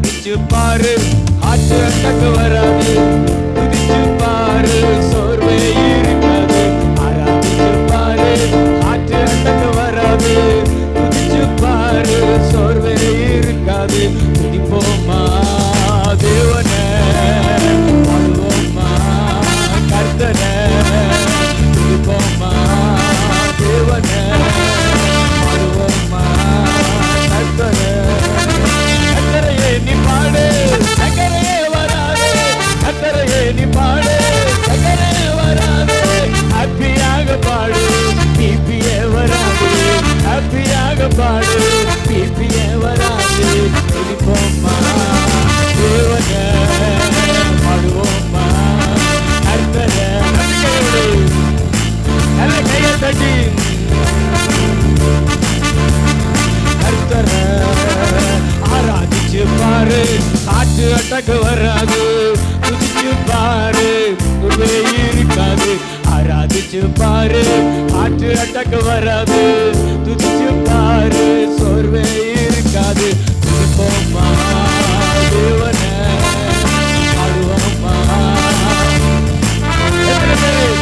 ஆராதிச்சு பாரு, ஆற்று அட்டக்கு வராது. துதிச்சு பாரு, சோர்வே இருக்காது. ஆராதிச்சு பாரு, ஆற்று அட்டக்கு வராது. துதிச்சு பாரு, சோர்வே இருக்காது. துதிப்போமா தேவனே, பாடுவோமா கர்த்தனே. துதிப்போமா தேவனே, பாடுவோமா கர்த்தனே. கர்த்தரையே நீ பாடு, சக்கரையே வராது. கர்த்தரையே நீ பாடு, சக்கரையே வராது. ஹாப்பியாக பாடு, பிபியே வராது. ஹாப்பியாக பாடு, பிபியே வராது. துதிப்போமா தேவனே, பாடுவோமா கர்த்தனே. நம்பிக்கையோடு நல்ல கையை தட்டி கர்த்தரை ஆராதிச்சு பாரு, காற்று அட்டக்கு வராது. துதிச்சு பாரு, துவே இருக்காது. ஆராதிச்சு பாரு, காற்று அட்டக்கு வராது. துதிச்சு பாரு, சோர்வே இருக்காது. துதிப்போமா தேவனே, பாடுவோமா. துதிப்போமா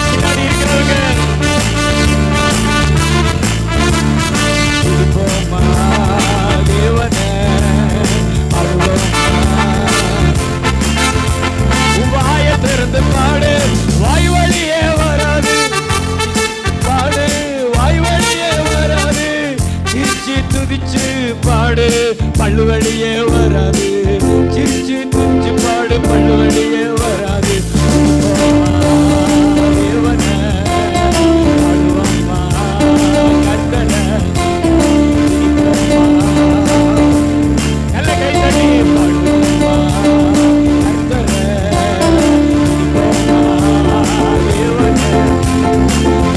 பின்னாடி இருக்கிறவங்க. துதிப்போமா தேவனே, பாடுவோமா. வாயை திறந்து பாடு, வாய் வழியே வராது. பாடு, வாய் வழியே வராது. சிரிச்சு துதிச்சு பாடு, பல்லு வழியே வராது. சிரிச்சு துதிச்சு பாடு, பல்லு வழியே வராது. தேவனே, பாடுவோமா கர்த்தனே. நல்ல கைத்தடி பாடுவோமா கர்த்தனே. தேவனே,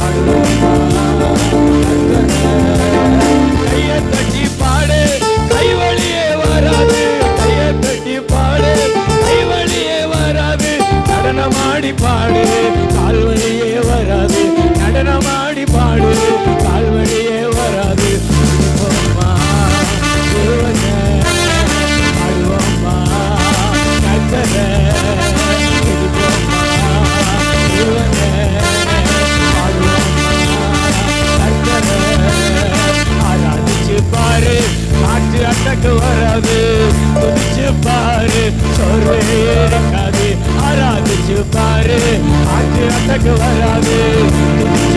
பாடுவோமா கர்த்தனே. கையை தட்டி பாடு, கை வழியே வராது. கையை தட்டி பாடு, கை வழியே வராது. நடனமாடி பாடு, கால் வழியே வராது. நடனமாடி பாடு, கால் வழியே வராது. துதிப்போமா தேவனே, பாடுவோமா கர்த்தனே. துதிப்போமா தேவனே, பாடுவோமா கர்த்தனே. ஆராதிச்சு பாரு, காற்று அட்டக்கு வராது. துதிச்சு பாரு, சோர்வே இருக்காது. ஆராதிச்சு பாரு, காற்று அட்டக்கு வராது. துதிச்சு